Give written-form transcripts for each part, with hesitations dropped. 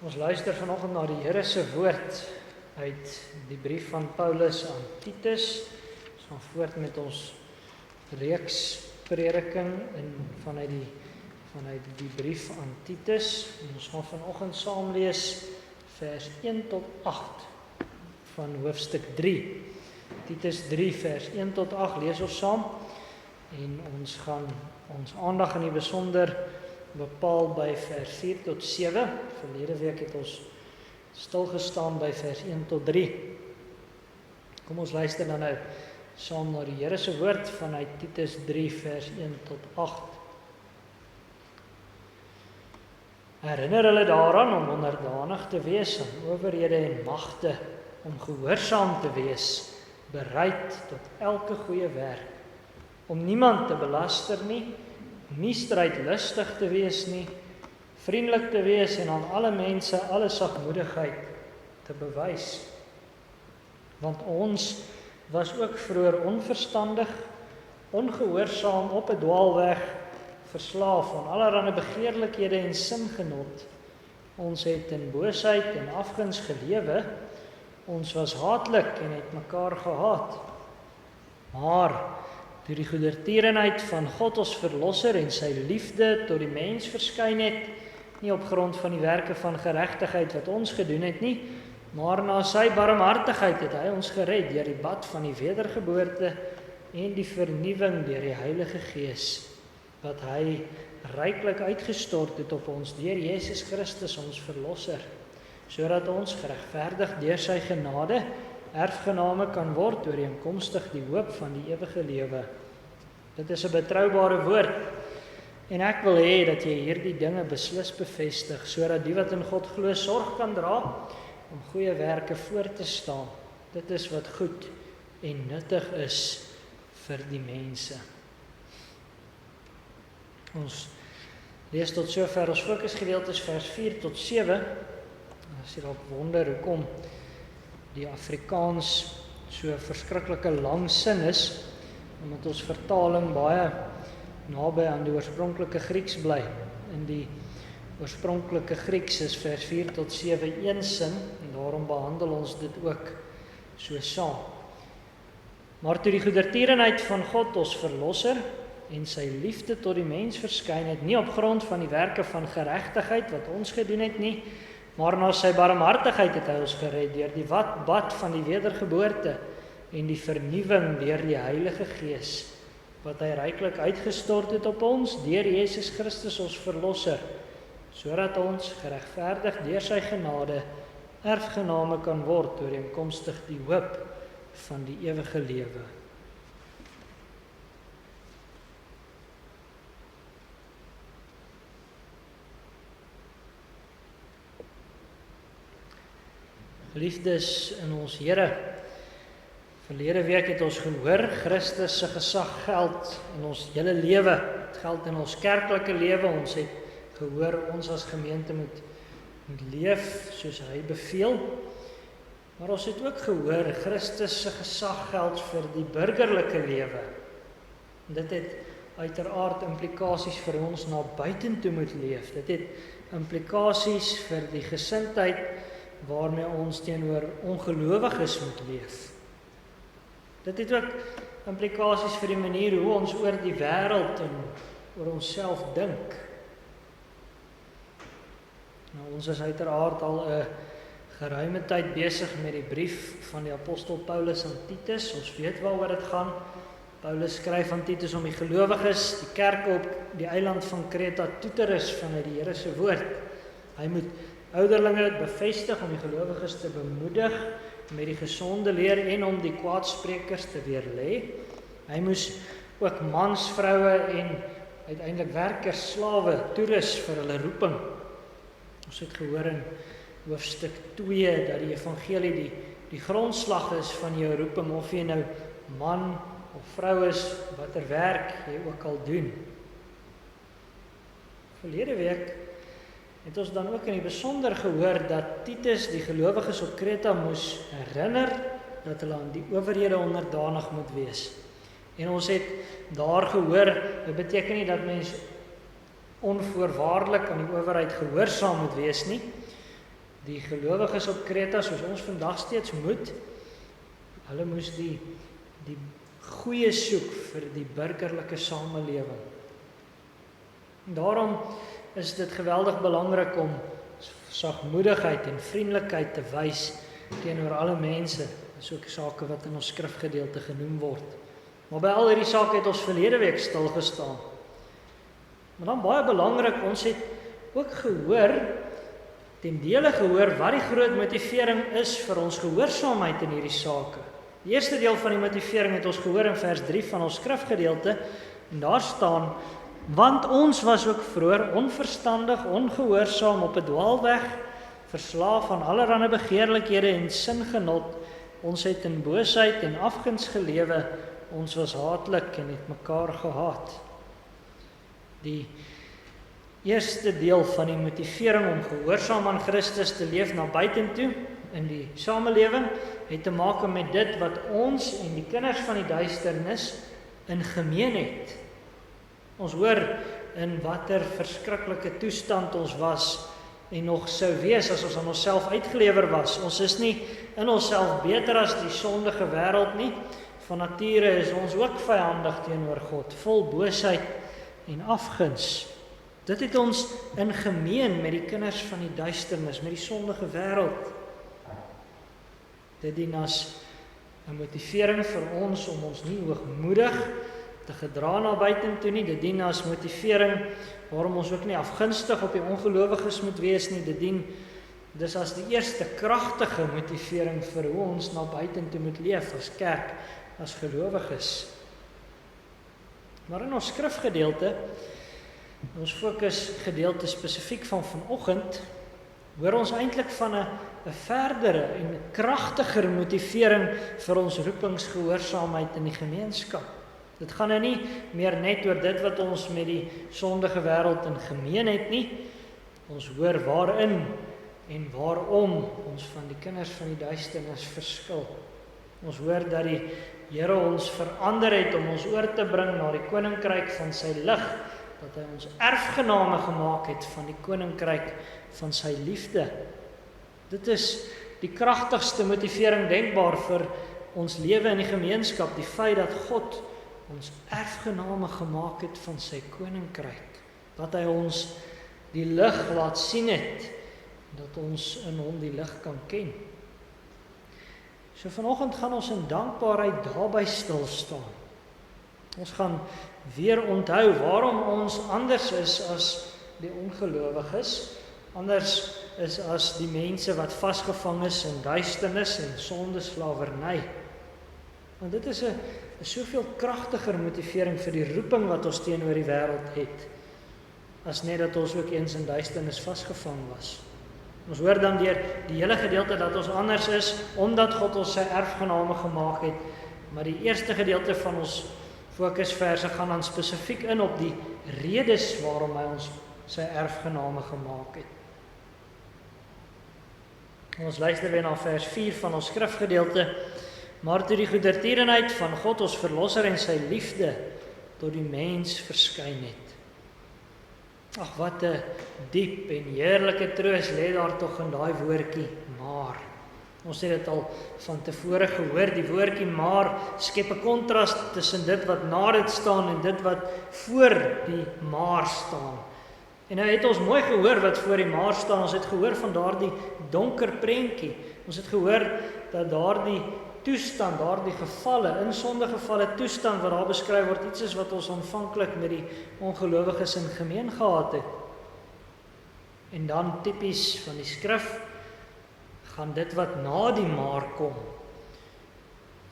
Ons luister vanoggend na die Here se woord uit die brief van Paulus aan Titus. Ons gaan voort met ons reeks prediking vanuit die brief aan Titus. En ons gaan vanoggend saam lees vers 1 tot 8 van hoofstuk 3. Titus 3 vers 1 tot 8 lees ons saam en ons gaan ons aandag in die besonder bepaal by vers 4 tot 7. Verlede week het ons stilgestaan by vers 1 tot 3. Kom ons luister dan nou saam na die Here se woord vanuit Titus 3 vers 1 tot 8. Herinner hulle daaraan om onderdanig te wees aan owerhede en magte, om gehoorsaam te wees, bereid tot elke goeie werk, om niemand te belaster nie strydlustig te wees nie, vriendelik te wees en aan alle mense alle sagmoedigheid te bewys. Want ons was ook vroeër onverstandig, ongehoorsaam, op 'n dwaalweg, verslaaf aan allerlei begeerlikhede en singenot. Ons het in boosheid en afguns gelewe, ons was haatlik en het mekaar gehaat. Maar toe die goedertierenheid van God ons verlosser en sy liefde tot die mens verskyn het, nie op grond van die werke van geregtigheid wat ons gedoen het nie, maar na sy barmhartigheid het hy ons gered deur die bad van die wedergeboorte en die vernuwing deur die Heilige Gees, wat hy ryklik uitgestort het op ons deur Jesus Christus ons verlosser, sodat ons geregverdig deur sy genade erfgename kan word ooreenkomstig die hoop van die ewige lewe. Dit is 'n betroubare woord en ek wil hê dat jy hierdie dinge beslis bevestig, sodat die wat in God glo sorg kan dra om goeie werke voor te staan. Dit is wat goed en nuttig is vir die mense. Ons lees tot sover, ons fokusgedeelte is vers 4 tot 7. As jy dalk wonder hoekom die Afrikaans so verskriklike lang sin is, omdat ons vertaling baie naby aan die oorspronklike Grieks bly. In die oorspronklike Grieks is vers 4 tot 7 een sin, en daarom behandel ons dit ook so saam. Maar toe die goedertierenheid van God ons verlosser en sy liefde tot die mens verskyn het, nie op grond van die werke van geregtigheid wat ons gedoen het nie, maar na sy barmhartigheid het hy ons gered deur die bad van die wedergeboorte en die vernuwing deur die Heilige Gees, wat hy ryklik uitgestort het op ons deur Jesus Christus ons verlosser, sodat ons geregverdig deur sy genade erfgename kan word ooreenkomstig die hoop van die ewige lewe. Geliefdes in ons Here, verlede week het ons gehoor, Christus se gesag geld in ons hele lewe, het geld in ons kerklike lewe, ons het gehoor, ons as gemeente moet leef soos hy beveel, maar ons het ook gehoor, Christus se gesag geld vir die burgerlike lewe. Dit het uiteraard implikasies vir ons na buitentoe moet leef, dit het implikasies vir die gesindheid waarmee ons teenoor ongelowiges moet leef. Dit het ook implikasies vir die manier hoe ons oor die wêreld en oor onsself dink. Nou, ons is uiteraard al 'n geruime tyd besig met die brief van die apostel Paulus aan Titus. Ons weet waaroor dit gaan. Paulus skryf aan Titus om die gelowiges, die kerk op die eiland van Kreta toe te rus vanuit die Here se woord. Hy moet ouderlinge bevestig om die gelowiges te bemoedig met die gesonde leer en om die kwaadsprekers te weerlê. Hy moes ook mans, vroue en uiteindelik werkers, slawe toerus vir hulle roeping. Ons het gehoor in hoofstuk 2 dat die evangelie die grondslag is van jou roeping, of jy nou man of vrou is, watter werk jy ook al doen. Verlede week het ons dan ook in die besonder gehoor dat Titus die gelowiges op Kreta moes herinner dat hulle aan die owerhede onderdanig moet wees. En ons het daar gehoor, dit beteken nie dat mens onvoorwaardelik aan die owerheid gehoorsaam moet wees nie, Die gelowiges op Kreta, soos ons vandag steeds moet, hulle moes die goeie soek vir die burgerlike samelewing. En daarom is dit geweldig belangrik om sagmoedigheid en vriendelikheid te wys teenoor alle mense. Dit is ook sake wat in ons skrifgedeelte genoem word. Maar by al hierdie sake het ons verlede week stilgestaan. Maar dan baie belangrik, ons het ook gehoor, ten dele gehoor wat die groot motivering is vir ons gehoorsaamheid in hierdie sake. Die eerste deel van die motivering het ons gehoor in vers 3 van ons skrifgedeelte, en daar staan: want ons was ook vroeër onverstandig, ongehoorsaam, op 'n dwaalweg, verslaaf aan allerlei begeerlikhede en singenot. Ons het in boosheid en afguns gelewe, ons was haatlik en het mekaar gehaat. Die eerste deel van die motivering om gehoorsaam aan Christus te leef na buitentoe in die samelewing het te maak met dit wat ons en die kinders van die duisternis in gemeen het. Ons hoor in watter verskriklike toestand ons was en nog sou wees as ons aan onsself uitgelewer was. Ons is nie in onsself beter as die sondige wêreld nie. Van nature is ons ook vyandig teenoor God, vol boosheid en afguns. Dit het ons in gemeen met die kinders van die duisternis, met die sondige wêreld. Dit dien as 'n motivering vir ons om ons nie hoogmoedig te gedra na buitentoe nie. Dit dien as motivering waarom ons ook nie afgunstig op die ongelowiges moet wees nie. Dit dien dis as die eerste kragtige motivering vir hoe ons na buitentoe moet leef as kerk, as gelowiges. Maar in ons skrifgedeelte, ons fokusgedeelte spesifiek van vanoggend, hoor ons eintlik van 'n verdere en kragtiger motivering vir ons roepingsgehoorsaamheid in die gemeenskap. Dit gaan nou nie meer net oor dit wat ons met die sondige wêreld in gemeen het nie. Ons hoor waarin en waarom ons van die kinders van die duisternis verskil. Ons hoor dat die Here ons verander het om ons oor te bring na die koninkryk van sy lig, dat hy ons erfgename gemaak het van die koninkryk van sy liefde. Dit is die kragtigste motivering denkbaar vir ons lewe in die gemeenskap, die feit dat God ons erfgename gemaak het van sy koninkryk, dat hy ons die lig laat sien het, dat ons in hom die lig kan ken. So vanoggend gaan ons in dankbaarheid daarby stil staan. Ons gaan weer onthou waarom ons anders is as die ongelowiges, anders is as die mense wat vasgevang is in duisternis en sondeslawerny. Want dit is 'n soveel kragtiger motivering vir die roeping wat ons teenoor die wêreld het, as net dat ons ook eens in duisternis vasgevang was. Ons hoor dan deur die hele gedeelte dat ons anders is, omdat God ons sy erfgename gemaak het, maar die eerste gedeelte van ons fokusverse gaan dan spesifiek in op die redes waarom hy ons sy erfgename gemaak het. Ons luister weer na vers 4 van ons skrifgedeelte. Maar toe die goedertierenheid van God ons verlosser en sy liefde tot die mens verskyn het. Ag, wat 'n diep en heerlike troos lê daar tog in daai woordjie maar. Ons het dit al van tevore gehoor, die woordjie maar skep 'n kontras tussen dit wat na dit staan en dit wat voor die maar staan. En nou het ons mooi gehoor wat voor die maar staan. Ons het gehoor van daardie donker prentjie. Ons het gehoor dat daardie toestand, daardie gevalle, in sondegevalle toestand wat daar beskryf word, iets is wat ons aanvanklik met die ongelowiges in gemeen gehad het. En dan tipies van die skrif, gaan dit wat na die maar kom,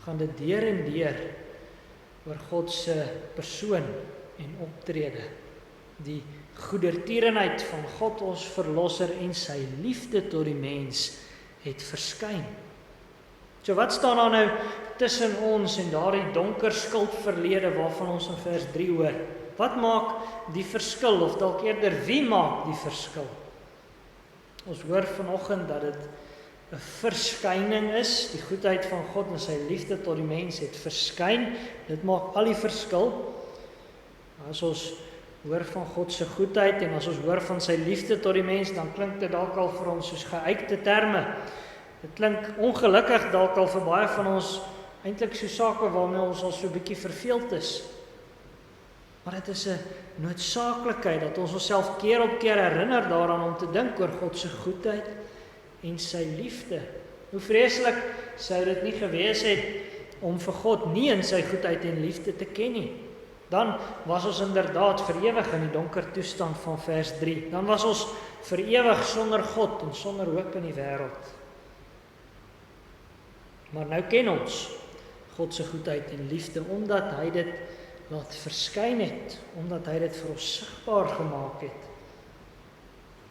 gaan dit deur en deur oor God se persoon en optrede. Die goedertierenheid van God ons verlosser en sy liefde tot die mens het verskyn. So wat staan daar nou tussen ons en daardie donker skuldverlede waarvan ons in vers 3 hoor? Wat maak die verskil, of dalk eerder wie maak die verskil? Ons hoor vanoggend dat dit 'n verskyning is, die goedheid van God en sy liefde tot die mens het verskyn. Dit maak al die verskil. As ons hoor van God se goedheid en as ons hoor van sy liefde tot die mens, dan klink dit dalk al vir ons soos geuite terme. Dit klink ongelukkig dalk al vir baie van ons eintlik so sake waarmee ons al so 'n bietjie verveeld is. Maar dit is 'n noodsaaklikheid dat ons onsself keer op keer herinner daaraan om te dink oor God se goedheid en sy liefde. Hoe vreeslik sou dit nie gewees het om vir God nie in sy goedheid en liefde te ken nie. Dan was ons inderdaad vir ewig in die donker toestand van vers 3. Dan was ons vir ewig sonder God en sonder hoop in die wêreld. Maar nou ken ons God se goedheid en liefde, omdat hy dit laat verskyn het, omdat hy dit vir ons sigbaar gemaak het.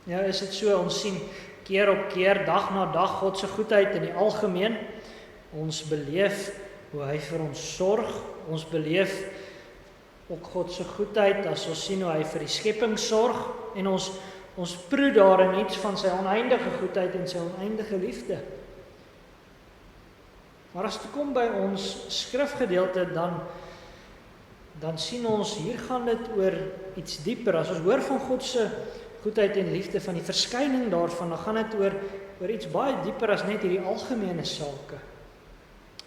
Ja, is dit so, ons sien keer op keer, dag na dag, God se goedheid in die algemeen. Ons beleef hoe hy vir ons sorg, ons beleef ook God se goedheid as ons sien hoe hy vir die skepping sorg, en ons proe daarin iets van sy oneindige goedheid en sy oneindige liefde. Maar as dit kom by ons skrifgedeelte, dan sien ons, hier gaan dit oor iets dieper. As ons hoor van God se goedheid en liefde, van die verskyning daarvan, dan gaan dit oor iets baie dieper as net hierdie algemene sake.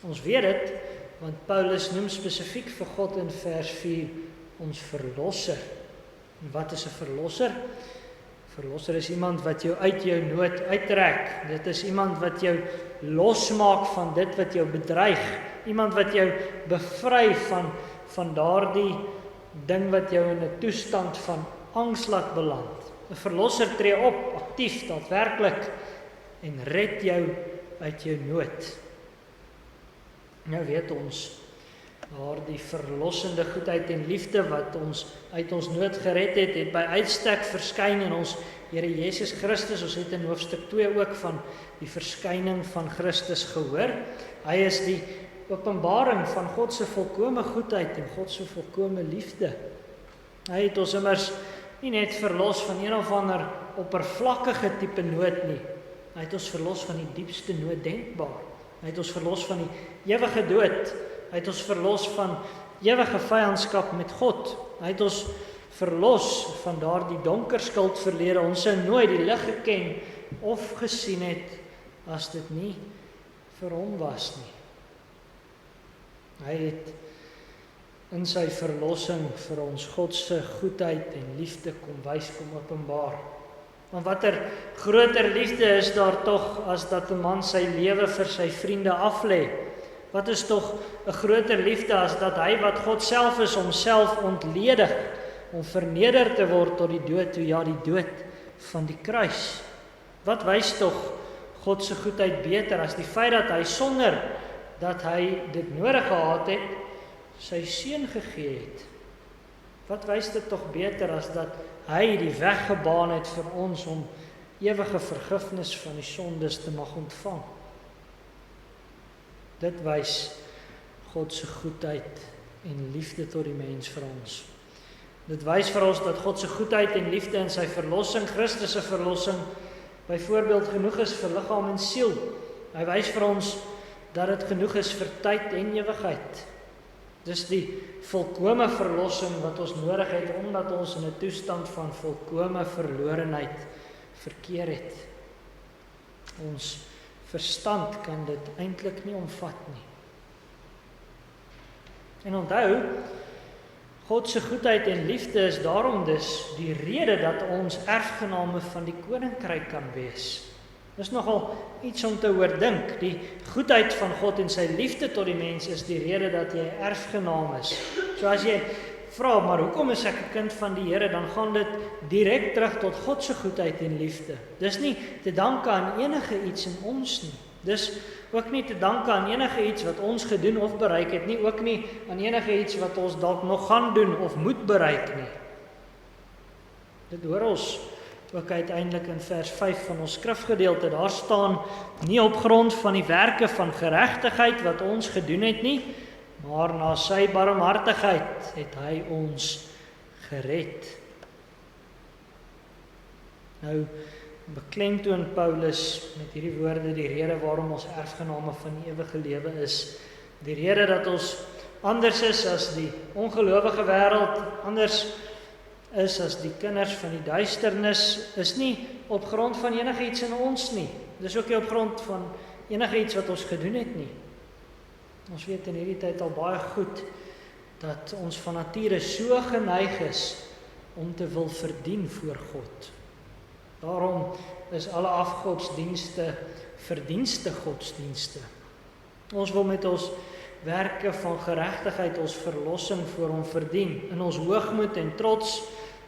Ons weet dit, want Paulus noem spesifiek vir God in vers 4 ons verlosser. En wat is 'n verlosser? Verlosser is iemand wat jou uit jou nood uittrek. Dit is iemand wat jou losmaak van dit wat jou bedreig. Iemand wat jou bevry van daardie ding wat jou in 'n toestand van angs laat beland. 'n Verlosser tree op, aktief, daadwerklik, en red jou uit jou nood. Nou weet ons, daardie verlossende goedheid en liefde wat ons uit ons nood gered het, het by uitstek verskyn in ons Here Jesus Christus. Ons het in hoofstuk 2 ook van die verskyning van Christus gehoor. Hy is die openbaring van God se volkome goedheid en God se volkome liefde. Hy het ons immers nie net verlos van een of ander oppervlakkige tipe nood nie. Hy het ons verlos van die diepste nood denkbaar. Hy het ons verlos van die ewige dood. Hy het ons verlos van ewige vyandskap met God. Hy het ons verlos van daardie donker skuldverlede. Ons sou nooit die lig geken of gesien het as dit nie vir hom was nie. Hy het in sy verlossing vir ons God se goedheid en liefde kom wys, kom openbaar. Want watter groter liefde is daar tog as dat 'n man sy lewe vir sy vriende aflê? Wat is tog 'n groter liefde as dat hy wat God self is, homself ontledig, om verneder te word tot die dood, ja, die dood van die kruis? Wat wys tog God se goedheid beter as die feit dat hy sonder dat hy dit nodig gehad het, sy seun gegee het? Wat wys dit tog beter as dat hy die weg gebaan het vir ons om ewige vergifnis van die sondes te mag ontvang? Dit wys God se goedheid en liefde tot die mens vir ons. Dit wys vir ons dat God se goedheid en liefde in sy verlossing, Christus se verlossing, byvoorbeeld genoeg is vir liggaam en siel. Hy wys vir ons dat dit genoeg is vir tyd en ewigheid. Dis die volkome verlossing wat ons nodig het, omdat ons in 'n toestand van volkome verlorenheid verkeer het. Ons verstand kan dit eintlik nie omvat nie. En onthou, God se goedheid en liefde is daarom dus die rede dat ons erfgename van die koninkryk kan wees. Dis nogal iets om te oordink. Die goedheid van God en sy liefde tot die mens is die rede dat jy erfgenaam is. So as jy vra, maar hoekom is ek 'n kind van die Here, dan gaan dit direk terug tot God se goedheid en liefde. Dis nie te danke aan enige iets in ons nie. Dis ook nie te danke aan enige iets wat ons gedoen of bereik het nie, ook nie aan enige iets wat ons dalk nog gaan doen of moet bereik nie. Dit hoor ons ook uiteindelik in vers 5 van ons skrifgedeelte. Daar staan, nie op grond van die werke van geregtigheid wat ons gedoen het nie, maar na sy barmhartigheid het hy ons gered. Nou beklemtoon Paulus met hierdie woorde die rede waarom ons erfgename van die ewige lewe is. Die rede dat ons anders is as die ongelowige wêreld, anders is as die kinders van die duisternis, is nie op grond van enigiets in ons nie. Dis ook nie op grond van enigiets wat ons gedoen het nie. Ons weet in hierdie tyd al baie goed, dat ons van nature so geneig is, om te wil verdien voor God. Daarom is alle afgodsdienste verdienste godsdienste. Ons wil met ons werke van geregtigheid ons verlossing voor hom verdien. In ons hoogmoed en trots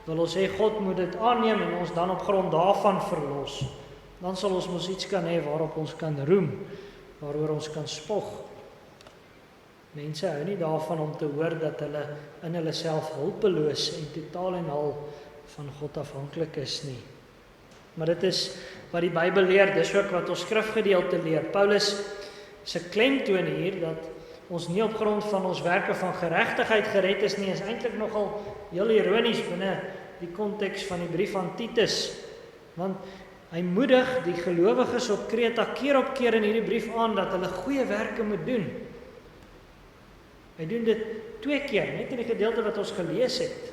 wil ons sê God moet dit aanneem en ons dan op grond daarvan verlos. Dan sal ons mos iets kan hê waarop ons kan roem, waaroor ons kan spog. Mense hou nie daarvan om te hoor dat hulle in hulle self hulpeloos en totaal en al van God afhanklik is nie. Maar dit is wat die Bybel leer, dis ook wat ons skrifgedeelte leer. Paulus se klemtoon hier dat ons nie op grond van ons werke van geregtigheid gered is nie, is eintlik nogal heel ironies binne die konteks van die brief aan Titus. Want hy moedig die gelowiges op Kreta keer op keer in hierdie brief aan dat hulle goeie werke moet doen. Hy doen dit 2 keer, net in die gedeelte wat ons gelees het.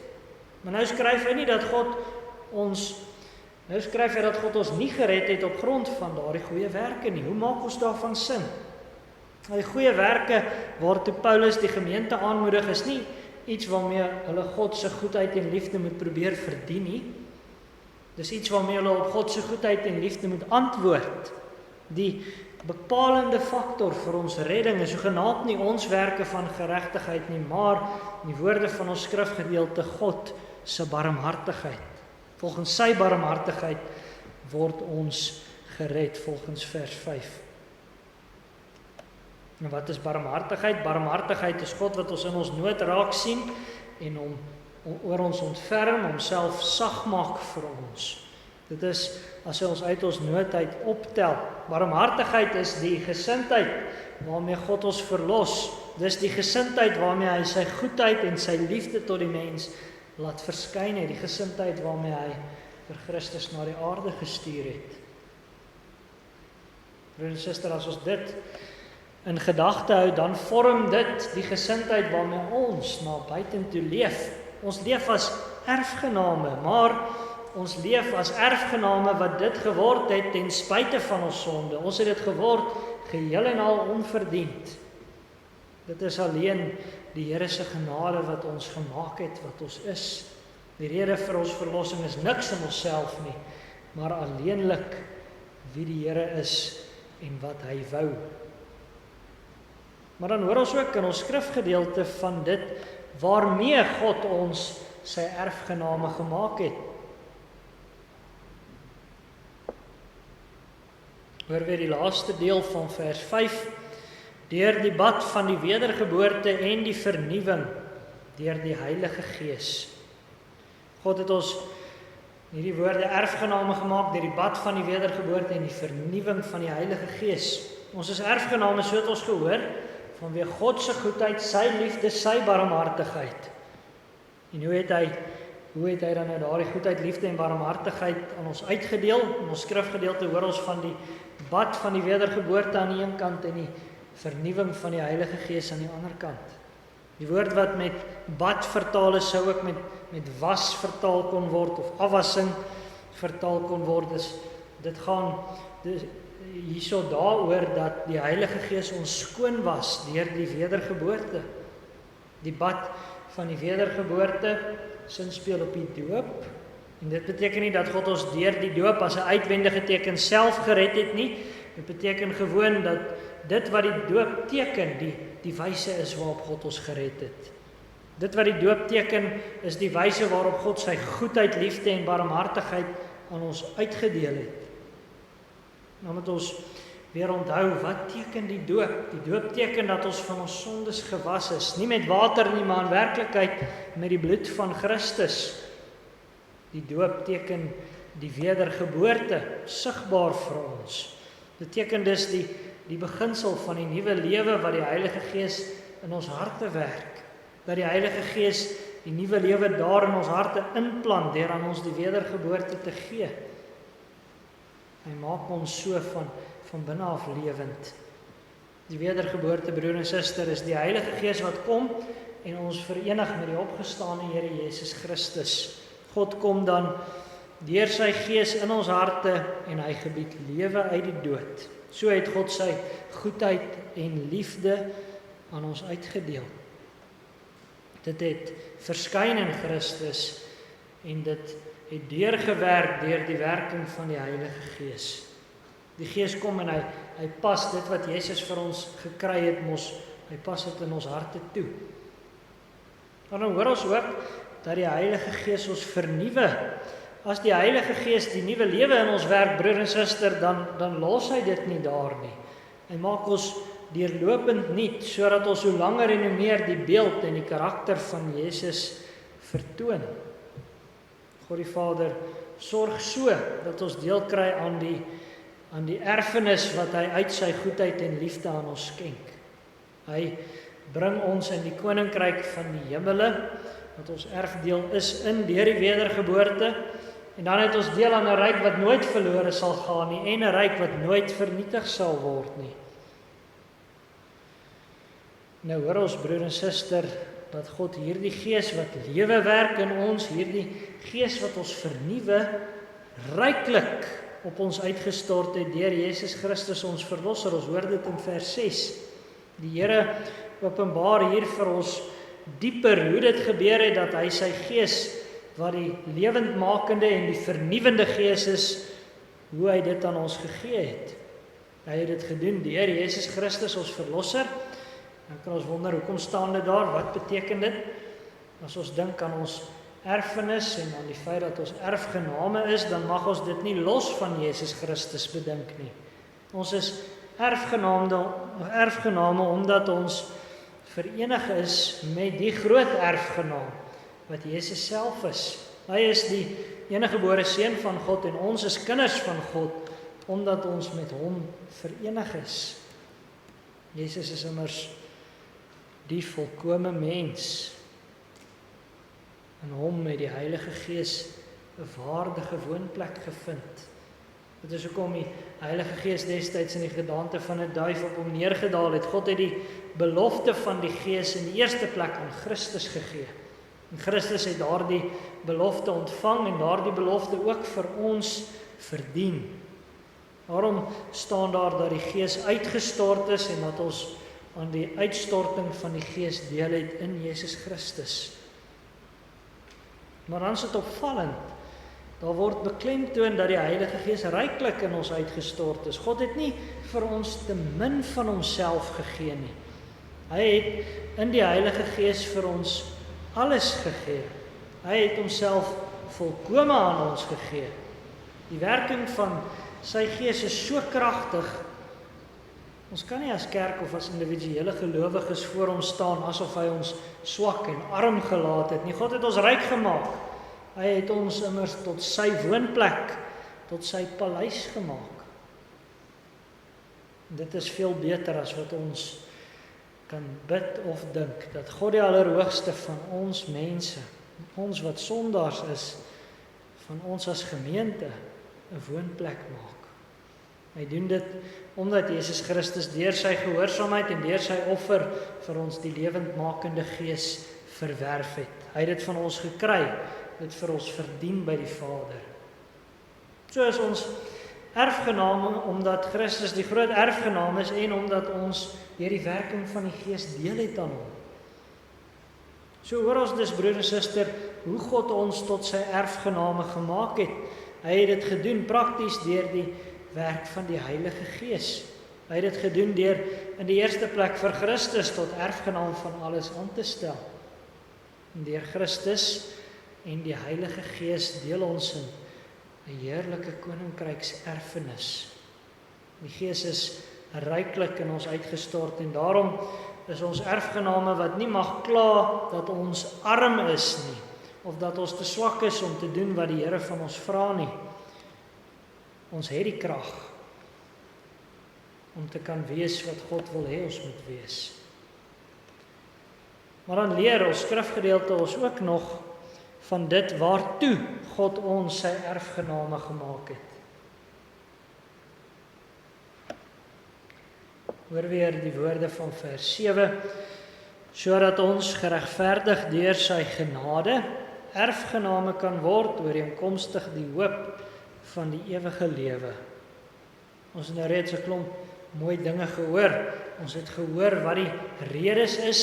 Maar nou skryf hy dat God ons nie gered het op grond van daardie goeie werke nie. Hoe maak ons daarvan sin? Die goeie werke waartoe Paulus die gemeente aanmoedig is nie iets waarmee hulle God se goedheid en liefde moet probeer verdien nie. Dis iets waarmee hulle op God se goedheid en liefde moet antwoord. Die bepalende faktor vir ons redding is hoegenaamd nie ons werke van geregtigheid nie, maar die woorde van ons skrifgedeelte God se barmhartigheid. Volgens sy barmhartigheid word ons gered, volgens vers 5. En wat is barmhartigheid? Barmhartigheid is God wat ons in ons nood raak sien en hom oor ons ontferm, homself sag maak vir ons. Dit is as hy ons uit ons nood uit optel. Barmhartigheid is die gesindheid waarmee God ons verlos. Dis die gesindheid waarmee hy sy goedheid en sy liefde tot die mens laat verskyn het. Die gesindheid waarmee hy vir Christus na die aarde gestuur het. Broer en suster, as ons dit in gedagte hou, dan vorm dit die gesindheid waarmee ons na buitentoe leef. Ons leef as erfgename, maar ons leef as erfgename wat dit geword het ten spyte van ons sonde. Ons het dit geword geheel en al onverdiend. Dit is alleen die Here se genade wat ons gemaak het wat ons is. Die rede vir ons verlossing is niks in onsself nie, maar alleenlik wie die Here is en wat hy wou. Maar dan hoor ons ook in ons skrifgedeelte van dit waarmee God ons sy erfgename gemaak het. Hoor weer die laaste deel van vers 5. Deur die bad van die wedergeboorte en die vernuwing deur die Heilige Gees. God het ons hierdie woorde erfgename gemaak deur die bad van die wedergeboorte en die vernuwing van die Heilige Gees. Ons is erfgename, so het ons gehoor, vanweë God se goedheid, sy liefde, sy barmhartigheid. En hoe het hy dan nou daardie goedheid, liefde en barmhartigheid aan ons uitgedeel? In ons skrifgedeelte hoor ons van die bad van die wedergeboorte aan die een kant en die vernuwing van die Heilige Gees aan die ander kant. Die woord wat met bad vertaal is, sou ook met was vertaal kon word of afwassing vertaal kon word. Dit gaan hierso daaroor dat die Heilige Gees ons skoon was deur die wedergeboorte. Die bad van die wedergeboorte sinspeel op die doop. En dit beteken nie dat God ons deur die doop as 'n uitwendige teken self gered het nie. Dit beteken gewoon dat dit wat die doop teken, die wyse is waarop God ons gered het. Dit wat die doop teken, is die wyse waarop God sy goedheid, liefde en barmhartigheid aan ons uitgedeel het. Nou moet ons weer onthou, wat teken die doop? Die doop teken dat ons van ons sondes gewas is. Nie met water nie, maar in werklikheid met die bloed van Christus. Die doop teken die wedergeboorte, sigbaar vir ons. Dit teken dus die beginsel van die nuwe lewe wat die Heilige Gees in ons harte werk. Dat die Heilige Gees die nuwe lewe daar in ons harte inplant deur aan ons die wedergeboorte te gee. Hy maak ons so van binne af lewend. Die wedergeboorte, broer en suster, is die Heilige Gees wat kom en ons verenig met die opgestane Here Jesus Christus, God kom dan deur sy Gees in ons harte en hy gebied lewe uit die dood. So het God sy goedheid en liefde aan ons uitgedeel. Dit het verskyn in Christus en dit het deurgewerk deur die werking van die Heilige Gees. Die Gees kom en hy pas dit wat Jesus vir ons gekry het, hy pas dit in ons harte toe. En dan hoor ons ook dat die Heilige Gees ons vernuwe. As die Heilige Gees die nuwe lewe in ons werk, broer en suster, dan los hy dit nie daar nie. Hy maak ons deurlopend nuut, sodat ons hoe langer en hoe meer die beeld en die karakter van Jesus vertoon. God die Vader sorg so dat ons deel kry aan die erfenis wat hy uit sy goedheid en liefde aan ons skenk. Hy bring ons in die koninkryk van die hemele, wat ons erfdeel is deur die wedergeboorte, en dan het ons deel aan 'n ryk wat nooit verlore sal gaan nie, en 'n ryk wat nooit vernietig sal word nie. Nou hoor ons, broer en suster, dat God hierdie Gees wat lewe werk in ons, hierdie Gees wat ons vernuwe, ryklik op ons uitgestort het deur Jesus Christus ons verlosser. Ons hoor dit in vers 6. Die Here openbaar hier vir ons dieper hoe dit gebeur het dat hy sy Gees, wat die lewendmakende en die vernuwende Gees is, hoe hy dit aan ons gegee het. Hy het dit gedoen deur Jesus Christus ons verlosser. Dan kan ons wonder, hoekom staan dit daar? Wat beteken dit? As ons dink aan ons erfenis en aan die feit dat ons erfgename is, dan mag ons dit nie los van Jesus Christus bedink nie. Ons is erfgename omdat ons verenig is met die groot erfgenaam wat Jesus self is. Hy is die eniggebore seun van God en ons is kinders van God omdat ons met hom verenig is. Jesus is immers die volkome mens. In hom het die Heilige Gees 'n waardige woonplek gevind. Dit is hoekom die Heilige Gees destyds in die gedaante van 'n duif op hom neergedaal het. God het die belofte van die Gees in die eerste plek aan Christus gegee. En Christus het daardie belofte ontvang en daardie belofte ook vir ons verdien. Daarom staan daar dat die Gees uitgestort is en dat ons aan die uitstorting van die Gees deel het in Jesus Christus. Maar dan is dit opvallend. Daar word beklemtoon dat die Heilige Gees ryklik in ons uitgestort is. God het nie vir ons te min van homself gegee nie. Hy het in die Heilige Gees vir ons alles gegee. Hy het homself volkome aan ons gegee. Die werking van sy Gees is so kragtig. Ons kan nie as kerk of as individuele gelowiges voor hom staan asof hy ons swak en arm gelaat het nie. God het ons ryk gemaak. Hy het ons immers tot sy woonplek, tot sy paleis gemaak. Dit is veel beter as wat ons kan bid of dink, dat God die Allerhoogste van ons mense, ons wat sondaars is, van ons as gemeente 'n woonplek maak. Hy doen dit omdat Jesus Christus deur sy gehoorsaamheid en deur sy offer vir ons die lewendmakende Gees verwerf het. Hy het dit van ons gekry, dit vir ons verdien by die Vader. So is ons erfgename omdat Christus die groot erfgenaam is en omdat ons deur die werking van die Gees deel het aan hom. So hoor ons dus, broer en suster, hoe God ons tot sy erfgename gemaak het. Hy het dit gedoen prakties deur die werk van die Heilige Gees. Hy het dit gedoen deur in die eerste plek vir Christus tot erfgenaam van alles aan te stel. En deur Christus en die Heilige Gees deel ons in 'n heerlike koninkrykserfenis. Die Gees is ryklik in ons uitgestort en daarom is ons erfgename wat nie mag kla dat ons arm is nie, of dat ons te swak is om te doen wat die Here van ons vra nie. Ons het die krag om te kan wees wat God wil hê ons moet wees. Maar dan leer ons skrifgedeelte ons ook nog van dit waartoe God ons sy erfgename gemaak het. Hoor weer die woorde van vers 7, sodat ons geregverdig deur sy genade erfgename kan word ooreenkomstig die hoop van die ewige lewe. Ons het nou reeds 'n klomp mooi dinge gehoor. Ons het gehoor wat die redes is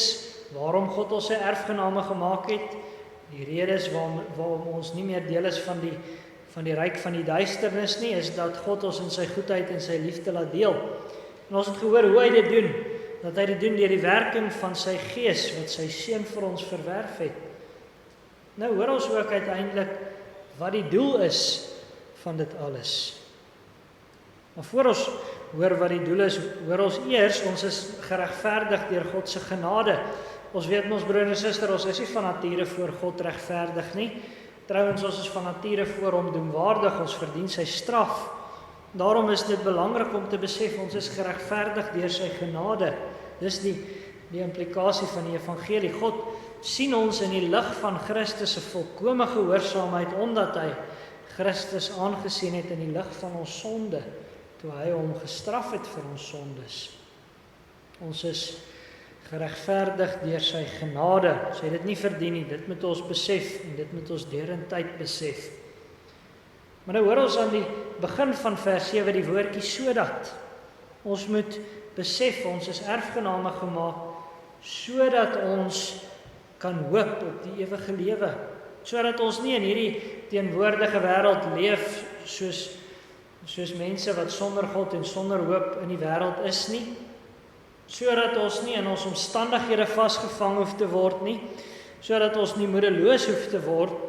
waarom God ons sy erfgename gemaak het. Die redes waarom ons nie meer deel is van die ryk van die duisternis nie, is dat God ons in sy goedheid en sy liefde laat deel. En ons het gehoor hoe hy dit doen, dat hy dit doen deur die werking van sy Gees wat sy Seun vir ons verwerf het. Nou hoor ons ook uiteindelik wat die doel is van dit alles. Maar voor ons hoor wat die doel is, hoor ons eers, ons is geregverdig deur God se genade. Ons weet ons broer en suster, ons is nie van nature voor God regverdig nie. Trouwens, ons is van nature voor hom doemwaardig, ons verdien sy straf. Daarom is dit belangrik om te besef, ons is geregverdig deur sy genade. Dis die implikasie van die evangelie. God sien ons in die lig van Christus se volkome gehoorsaamheid, omdat hy Christus aangesien het in die lig van ons sonde, toe hy hom gestraf het vir ons sondes. Ons is geregverdig deur sy genade. Ons het dit nie verdien nie, dit moet ons besef en dit moet ons deurentyd besef. Maar nou hoor ons aan die begin van vers 7 die woordjie sodat. Ons moet besef, ons is erfgename gemaak, sodat ons kan hoop op die ewige lewe. Sodat ons nie in hierdie teenwoordige wêreld leef soos mense wat sonder God en sonder hoop in die wêreld is nie. Sodat ons nie in ons omstandighede vasgevang hoef te word nie. Sodat ons nie moedeloos hoef te word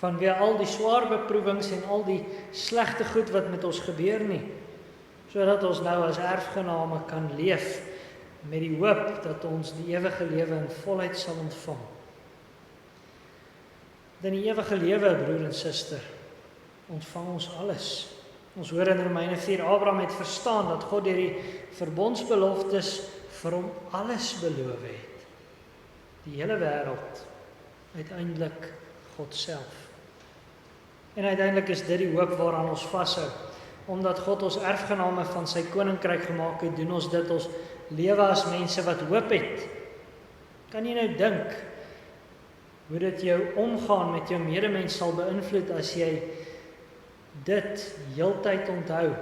vanweë al die swaar beproewings en al die slegte goed wat met ons gebeur nie. Sodat ons nou as erfgename kan leef met die hoop dat ons die ewige lewe in volheid sal ontvang. In die ewige lewe, broer en suster, ontvang ons alles. Ons hoor in Romeine 4, Abraham het verstaan dat God deur die verbondsbeloftes vir hom alles beloof het. Die hele wêreld, uiteindelik God self. En uiteindelik is dit die hoop waaraan ons vashou. Omdat God ons erfgename van sy koninkryk gemaak het, doen ons dit, ons lewe as mense wat hoop het. Kan jy nou dink hoe dit jou omgaan met jou medemens sal beïnvloed as jy dit heeltyd onthou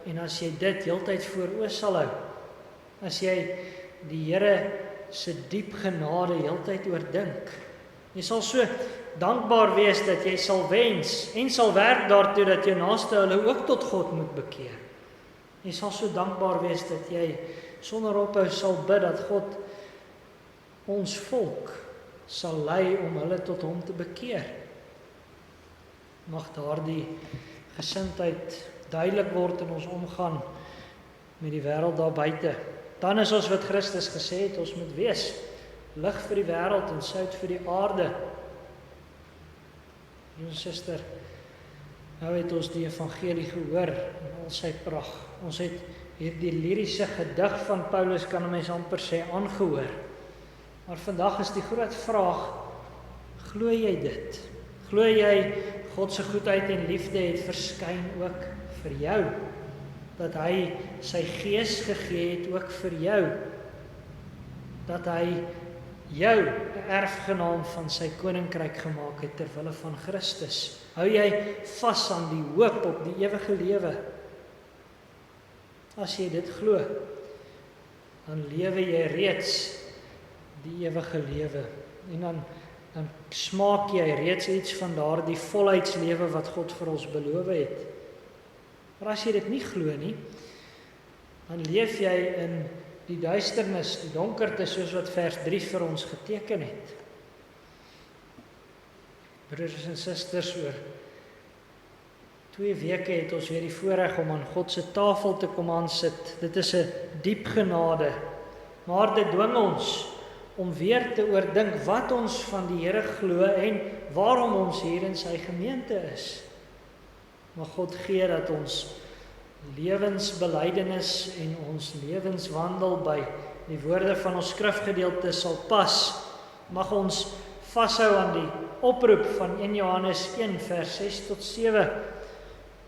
en as jy dit heeltyd voor oë sal hou? As jy die Here se diep genade heeltyd oordink. Jy sal so dankbaar wees dat jy sal wens en sal werk daartoe dat jou naaste hulle ook tot God moet bekeer. Jy sal so dankbaar wees dat jy sonder ophou sal bid dat God ons volk sal lei om hulle tot hom te bekeer. Mag daardie gesindheid duidelik word in ons omgaan met die wêreld daar buite. Dan is ons wat Christus gesê het, ons moet wees lig vir die wêreld en sout vir die aarde. Broer en suster, nou het ons die evangelie gehoor in al sy pragt. Ons het hierdie liriese gedig van Paulus, kan 'n mens amper sê, aangehoor. Maar vandag is die groot vraag, glo jy dit? Glo jy God se goedheid en liefde het verskyn ook vir jou? Dat hy sy Gees gegee het ook vir jou? Dat hy jou 'n erfgenaam van sy koninkryk gemaak het ter wille van Christus? Hou jy vas aan die hoop op die ewige lewe? As jy dit glo, dan lewe jy reeds die ewige lewe. En dan smaak jy reeds iets van daardie volheidslewe wat God vir ons beloof het. Maar as jy dit nie glo nie, dan leef jy in die duisternis, die donkerte, soos wat vers 3 vir ons geteken het. Broers en susters, oor 2 weke het ons weer die voorreg om aan God se tafel te kom aansit. Dit is 'n diep genade, maar dit dwing ons om weer te oordink wat ons van die Here glo en waarom ons hier in sy gemeente is. Maar God gee dat ons lewensbelydenis en ons lewenswandel by die woorde van ons skrifgedeelte sal pas. Mag ons vashou aan die oproep van 1 Johannes 1 vers 6 tot 7.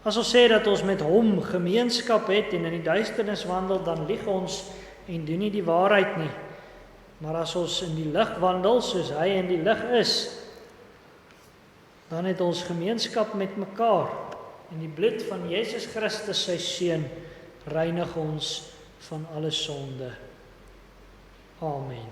As ons sê dat ons met hom gemeenskap het en in die duisternis wandel, dan lieg ons en doen nie die waarheid nie. Maar as ons in die lig wandel, soos hy in die lig is, dan het ons gemeenskap met mekaar en die bloed van Jesus Christus sy Seun reinig ons van alle sonde. Amen.